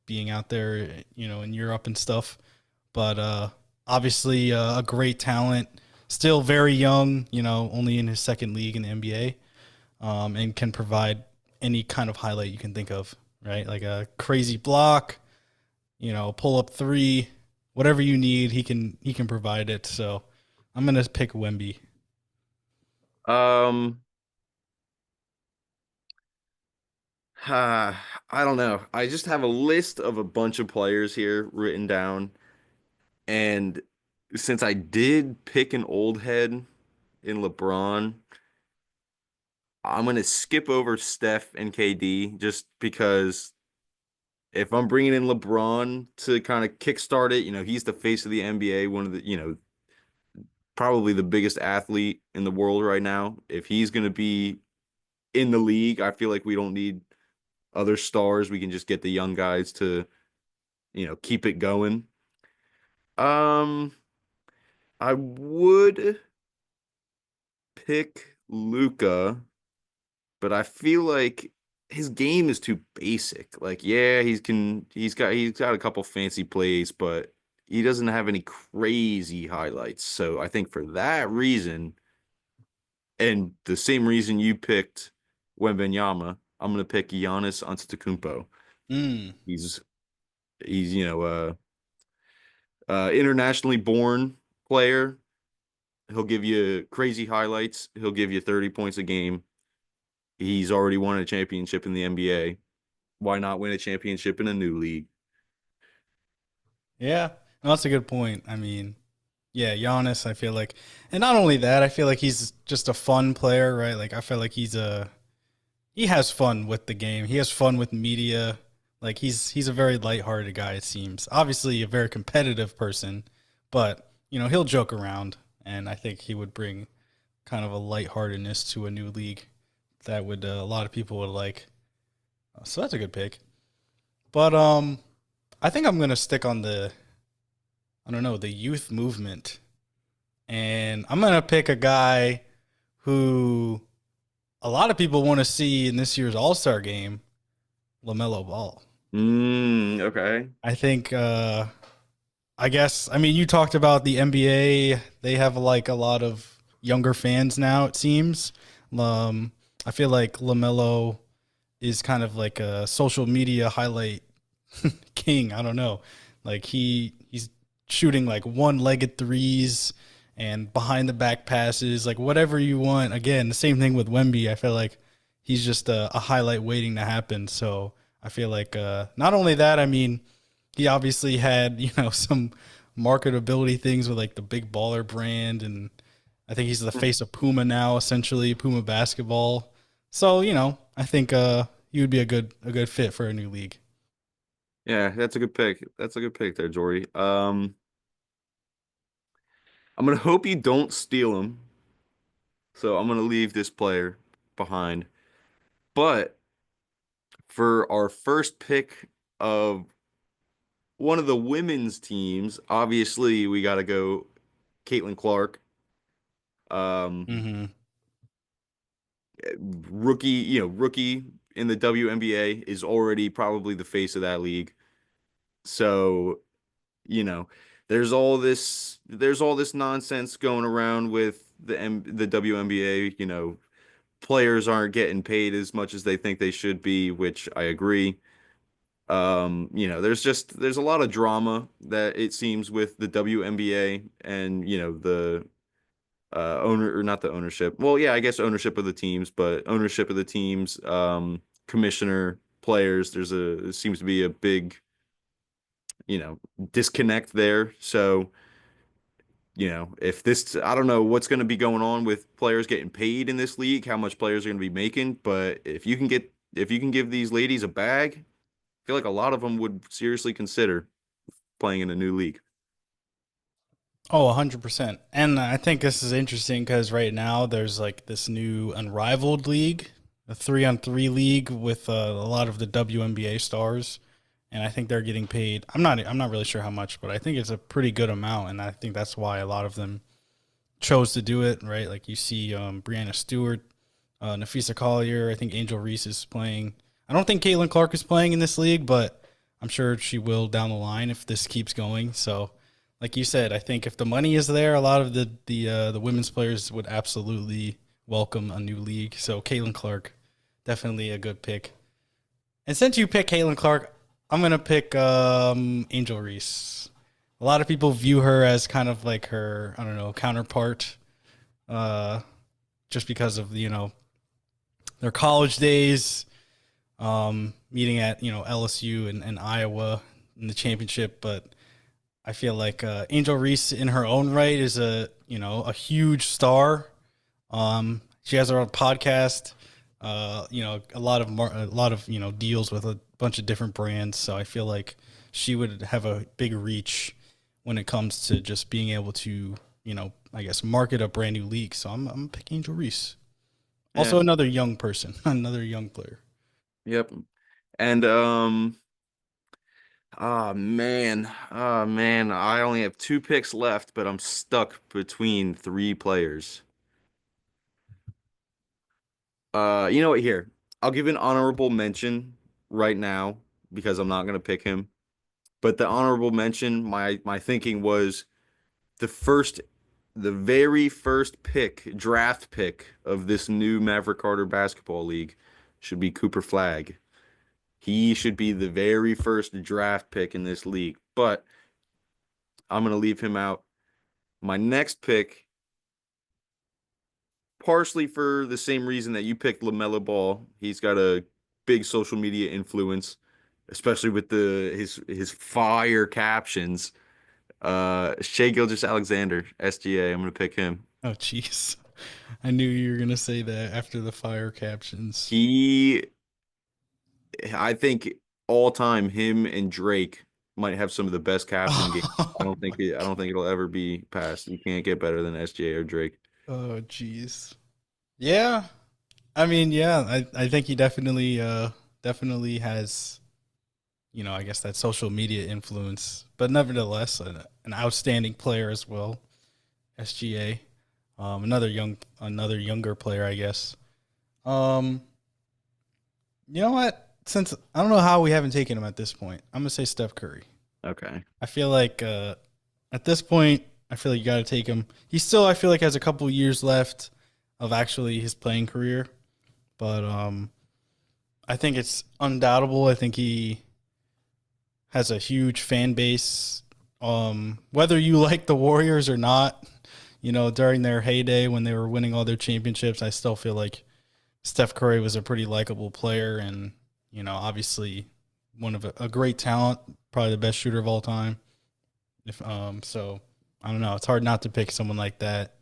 being out there, in Europe and stuff. But obviously a great talent, still very young, only in his second league in the NBA, and can provide any kind of highlight you can think of, right? Like a crazy block, pull up three, whatever you need, he can provide it. So I'm gonna pick Wemby.
Um, I don't know. I just have a list of a bunch of players here written down. And since I did pick an old head in LeBron, I'm going to skip over Steph and KD just because if I'm bringing in LeBron to kind of kickstart it, he's the face of the NBA, one of the, probably the biggest athlete in the world right now. If he's going to be in the league, I feel like we don't need other stars. We can just get the young guys to, keep it going. Um, I would pick Luca, but I feel like his game is too basic. Like, yeah, he's got a couple fancy plays, but he doesn't have any crazy highlights. So I think for that reason, and the same reason you picked Wembanyama, I'm gonna pick Giannis Antetokounmpo.
Mm.
He's internationally born player. He'll give you crazy highlights. He'll give you 30 points a game. He's already won a championship in the NBA. Why not win a championship in a new league?
Yeah, no, that's a good point. I mean, yeah, Giannis, I feel like, and not only that, I feel like he's just a fun player, right? Like I feel like he has fun with the game. He has fun with media. Like he's a very lighthearted guy, it seems. Obviously a very competitive person, but he'll joke around, and I think he would bring kind of a lightheartedness to a new league that would a lot of people would like. So that's a good pick. But I think I'm gonna stick on I don't know, the youth movement. And I'm gonna pick a guy who a lot of people want to see in this year's All-Star game, LaMelo Ball.
Okay.
I think I mean you talked about the NBA, they have like a lot of younger fans now, it seems. I feel like LaMelo is kind of like a social media highlight king. I don't know. Like he's shooting like one-legged threes and behind the back passes, like whatever you want. Again, the same thing with Wemby. I feel like he's just a highlight waiting to happen. So I feel like not only that, I mean, he obviously had, some marketability things with like the big baller brand, and I think he's the face of Puma now, essentially Puma basketball. So, I think he would be a good fit for a new league.
Yeah, that's a good pick. That's a good pick there, Jory. I'm gonna hope you don't steal him. So I'm gonna leave this player behind. But for our first pick of one of the women's teams, obviously we got to go Caitlin Clark. Um,
Mm-hmm.
rookie in the WNBA is already probably the face of that league. So, you know, there's all this nonsense going around with the WNBA, players aren't getting paid as much as they think they should be, which I agree. There's a lot of drama that it seems with the WNBA and, the owner or not the ownership. Well, yeah, I guess ownership of the teams, but ownership of the teams, commissioner, players, there seems to be a big, you know, disconnect there. So, if this, I don't know what's going to be going on with players getting paid in this league, how much players are going to be making, but if you can give these ladies a bag, I feel like a lot of them would seriously consider playing in a new league.
Oh, 100%. And I think this is interesting because right now there's like this new unrivaled league, a 3-on-3 league with a lot of the WNBA stars, and I think they're getting paid. I'm not really sure how much, but I think it's a pretty good amount, and I think that's why a lot of them chose to do it. Right, like you see Brianna Stewart, Nafisa Collier. I think Angel Reese is playing. I don't think Caitlin Clark is playing in this league, but I'm sure she will down the line if this keeps going. So like you said, I think if the money is there, a lot of the women's players would absolutely welcome a new league. So Caitlin Clark, definitely a good pick. And since you pick Caitlin Clark, I'm gonna pick Angel Reese. A lot of people view her as kind of like her, I don't know, counterpart, uh, just because of their college days, meeting at LSU and Iowa in the championship, but I feel like Angel Reese in her own right is a huge star. She has her own podcast. A lot of deals with a bunch of different brands. So I feel like she would have a big reach when it comes to just being able to I guess market a brand new league. So I'm picking Angel Reese.
Yeah.
Also another young person, another young player.
Yep. And oh man, I only have two picks left, but I'm stuck between three players. You know what? Here, I'll give an honorable mention right now because I'm not gonna pick him. But the honorable mention, my thinking was the first, the very first draft pick of this new Maverick Carter basketball league should be Cooper Flagg. He should be the very first draft pick in this league, but I'm gonna leave him out. My next pick, partially for the same reason that you picked LaMelo Ball. He's got a big social media influence, especially with his fire captions. Shea Gilgeous-Alexander, SGA. I'm gonna pick him.
Oh, jeez. I knew you were going to say that after the fire captions.
He, I think all time, him and Drake might have some of the best caption games. I don't think it'll ever be passed. You can't get better than SGA or Drake.
Oh, jeez. Yeah. I mean, yeah, I think he definitely has, I guess that social media influence, but nevertheless, an outstanding player as well. SGA, another younger player, I guess. Um, you know what? Since I don't know how we haven't taken him at this point, I'm gonna say Steph Curry.
Okay.
I feel like at this point, I feel like you got to take him. He still, I feel like, has a couple years left of actually his playing career, but I think it's undoubtable. I think he has a huge fan base. Whether you like the Warriors or not, during their heyday when they were winning all their championships, I still feel like Steph Curry was a pretty likable player, and obviously one of a great talent, probably the best shooter of all time. If so, I don't know. It's hard not to pick someone like that,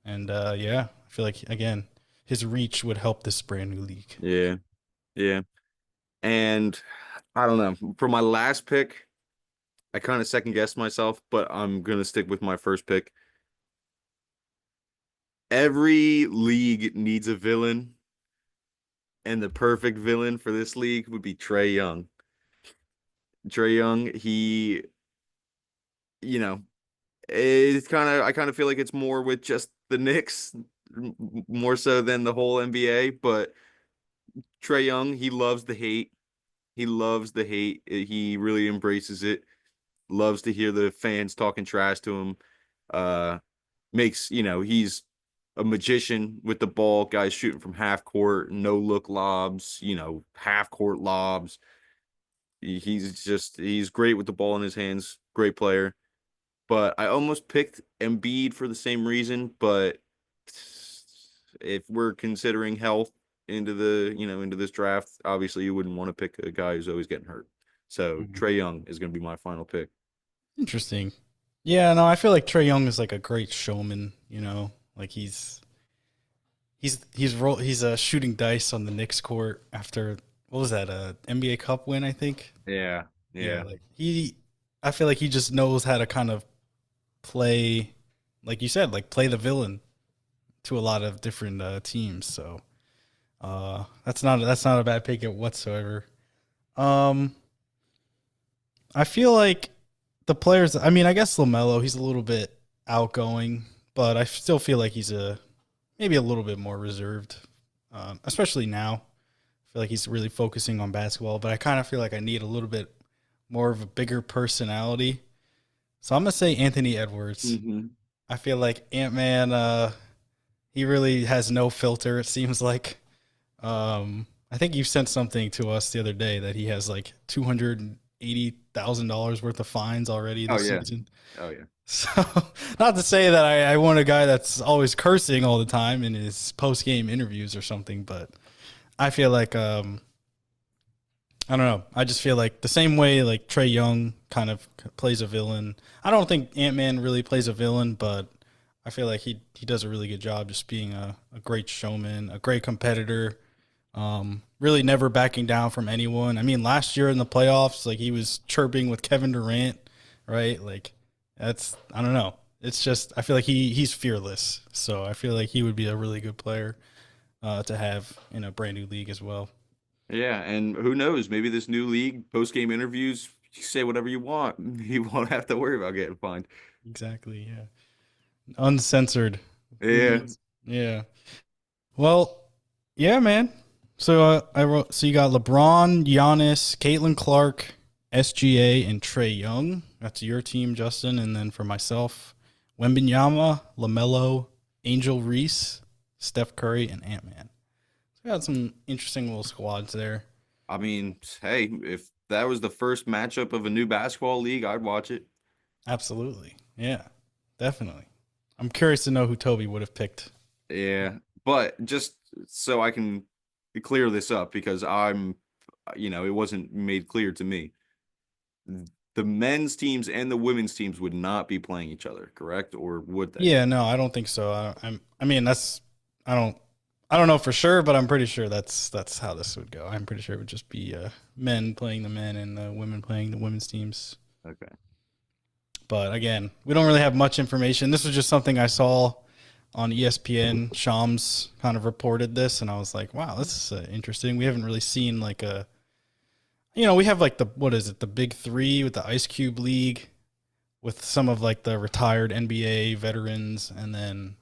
and yeah, I feel like again his reach would help this brand new league.
Yeah. Yeah. And I don't know. For my last pick, I kind of second guessed myself, but I'm gonna stick with my first pick. Every league needs a villain, and the perfect villain for this league would be Trae Young. Trae Young, he, you know, it's I kind of feel like it's more with just the Knicks, more so than the whole NBA. But Trae Young, he loves the hate. He loves the hate. He really embraces it. Loves to hear the fans talking trash to him. Uh, he's a magician with the ball. Guys shooting from half court, no look lobs, half court lobs. He's great with the ball in his hands. Great player. But I almost picked Embiid for the same reason. But if we're considering health into this draft, obviously you wouldn't want to pick a guy who's always getting hurt. So
Mhm.
Trae Young is going to be my final pick.
Interesting. Yeah, no, I feel like Trae Young is like a great showman. Like he's shooting dice on the Knicks court after what was that, a NBA Cup win, I think.
Yeah,
Yeah,
yeah.
like I feel like he just knows how to kind of play, like you said, like play the villain to a lot of different teams. So that's not a bad pick whatsoever. Um, I feel like the players. I mean, I guess LaMelo, he's a little bit outgoing, but I still feel like he's maybe a little bit more reserved, especially now. I feel like he's really focusing on basketball, but I kind of feel like I need a little bit more of a bigger personality. So I'm gonna say Anthony Edwards.
Mm-hmm.
I feel like Ant Man. He really has no filter. It seems like. I think you sent something to us the other day that he has like $280,000 worth of fines already
Oh
this
yeah.
season.
Oh yeah.
So, not to say that I want a guy that's always cursing all the time in his post game interviews or something, but I feel like I don't know. I just feel like the same way like Trae Young kind of plays a villain. I don't think Ant Man really plays a villain, but I feel like he does a really good job just being a great showman, a great competitor. Really never backing down from anyone. I mean, last year in the playoffs, like he was chirping with Kevin Durant, right? Like I don't know. It's just I feel like he's fearless. So I feel like he would be a really good player to have in a brand new league as well.
Yeah, and who knows? Maybe this new league post game interviews, you say whatever you want. You won't have to worry about getting fined.
Exactly. Yeah. Uncensored. Who
Yeah.
knows? Yeah. Well, yeah, man. So I wrote. So you got LeBron, Giannis, Caitlin Clark, SGA, and Trey Young. That's your team, Justin. And then for myself, Wembenyama, Lamelo, Angel Reese, Steph Curry, and Ant Man. So we got some interesting little squads there.
I mean, hey, if that was the first matchup of a new basketball league, I'd watch it.
Absolutely. Yeah. Definitely. I'm curious to know who Toby would have picked.
Yeah. But just so I can clear this up because it wasn't made clear to me. The men's teams and the women's teams would not be playing each other, correct? Or would they?
Yeah, no, I don't think so. I mean, I don't. I don't know for sure, but I'm pretty sure that's how this would go. I'm pretty sure it would just be men playing the men and the women playing the women's teams.
Okay.
But again, we don't really have much information. This was just something I saw on ESPN. Shams kind of reported this, and I was like, "Wow, this is interesting." We haven't really seen like we have like what is it, the Big Three with the Ice Cube League, with some of like the retired NBA veterans, and then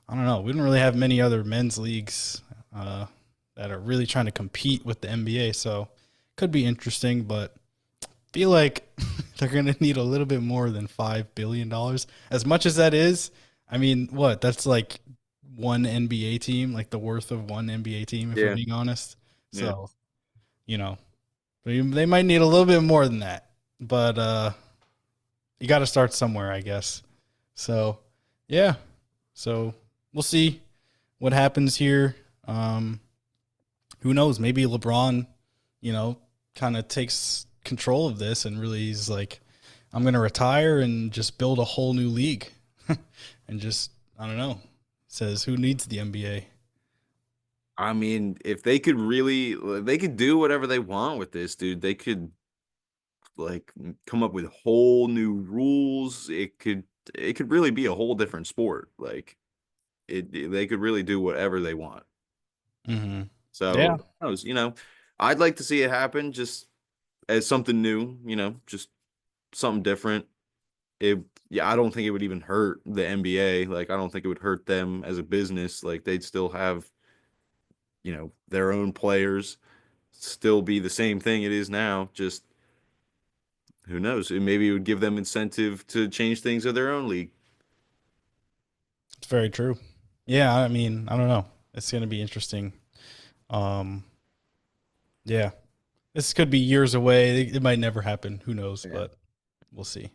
I don't know. We don't really have many other men's leagues that are really trying to compete with the NBA. So could be interesting, but feel like they're going to need a little bit more than $5 billion. As much as that is, I mean, what? That's like one NBA team, like the worth of one NBA team, if we're being honest.
Yeah.
So, you know, they might need a little bit more than that. But you got to start somewhere, I guess. So, yeah. So we'll see what happens here. Who knows? Maybe LeBron, kind of takes control of this and really is like, I'm going to retire and just build a whole new league. And just, I don't know, says who needs the NBA?
I mean, if they could do whatever they want with this, dude. They could like come up with whole new rules. It could really be a whole different sport. Like they could really do whatever they want.
Mm-hmm.
So
Yeah.
who knows, I'd like to see it happen. Just as something new, just something different. Yeah, I don't think it would even hurt the NBA. Like, I don't think it would hurt them as a business. Like, they'd still have, their own players, still be the same thing it is now. Just who knows? Maybe it would give them incentive to change things of their own league.
It's very true. Yeah, I mean, I don't know. It's going to be interesting. Yeah, this could be years away. It might never happen. Who knows?
Yeah.
But we'll see.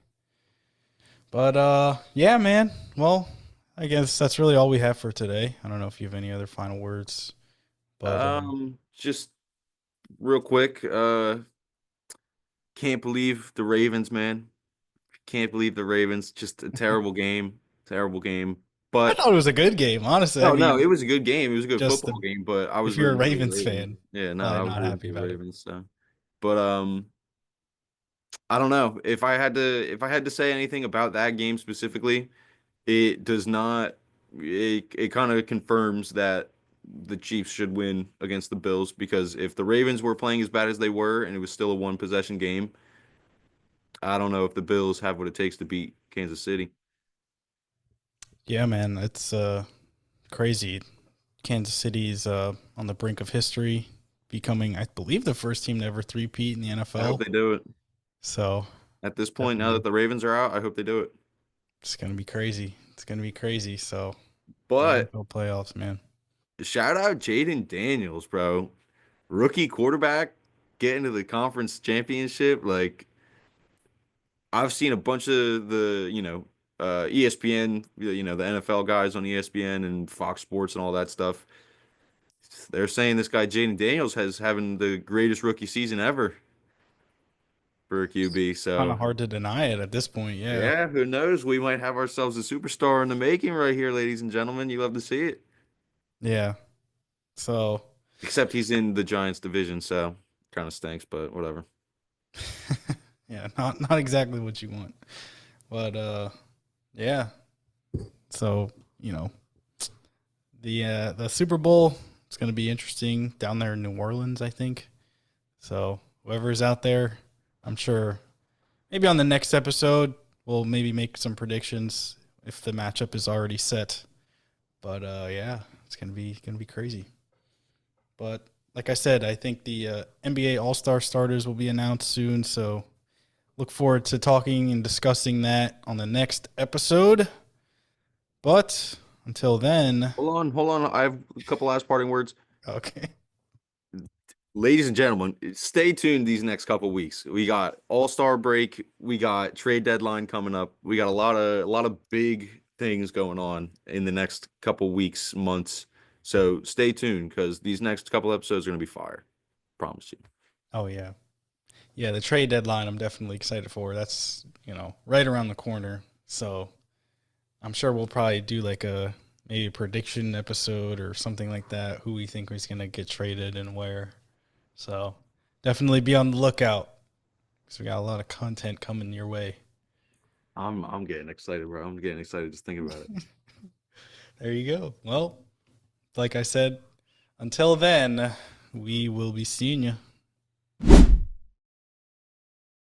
But yeah, man. Well, I guess that's really all we have for today. I don't know if you have any other final words. But
Just real quick, can't believe the Ravens, man. Can't believe the Ravens. Just a terrible game. Terrible game.
I
But
thought it was a good game, honestly. I
no,
mean,
it was a good game. It was a good
just
football game, but I was
if you're a
rooting for the
Ravens fan,
Yeah, no, I
probably
was
not
rooting
happy
for the
about it.
Ravens, so. But I don't know. If I had to say anything about that game specifically, it does not it kind of confirms that the Chiefs should win against the Bills, because if the Ravens were playing as bad as they were and it was still a one possession game, I don't know if the Bills have what it takes to beat Kansas City.
Yeah, man, it's crazy. Kansas City's on the brink of history, becoming, I believe, the first team to ever three-peat in the
I hope
NFL.
they do it.
So
At this point, now
definitely,
that the Ravens are out, I hope they do it.
it's gonna be crazy. It's gonna be crazy. So the
But
NFL playoffs, man.
shout out Jaden Daniels, bro. Rookie quarterback getting to the conference championship. Like, I've seen a bunch of the, ESPN, the NFL guys on ESPN and Fox Sports and all that stuff. They're saying this guy Jaden Daniels has having the greatest rookie season ever for a QB.
Kind of
So
hard to deny it at this point. Yeah.
yeah, who knows? We might have ourselves a superstar in the making right here, ladies and gentlemen. You love to see it.
Yeah. So
Except he's in the Giants division, so kind of stinks, but whatever.
yeah, not exactly what you want. But yeah. So, the Super Bowl is going to be interesting down there in New Orleans, I think. So, whoever's out there, I'm sure maybe on the next episode we'll maybe make some predictions if the matchup is already set. But yeah, it's going to be crazy. But like I said, I think the NBA All-Star starters will be announced soon, so look forward to talking and discussing that on the next episode. But until then,
Hold on. I have a couple last parting words.
okay.
Ladies and gentlemen, stay tuned these next couple weeks. We got All-Star break, we got trade deadline coming up. We got a lot of big things going on in the next couple weeks, months. So stay tuned, because these next couple episodes are going to be fire. Promise you.
Oh yeah. Yeah, the trade deadline I'm definitely excited for. That's, right around the corner. So I'm sure we'll probably do like maybe a prediction episode or something like that, who we think is going to get traded and where. So definitely be on the lookout, because we got a lot of content coming your way.
I'm getting excited, bro. I'm getting excited just thinking about it.
There you go. Well, like I said, until then, we will be seeing you.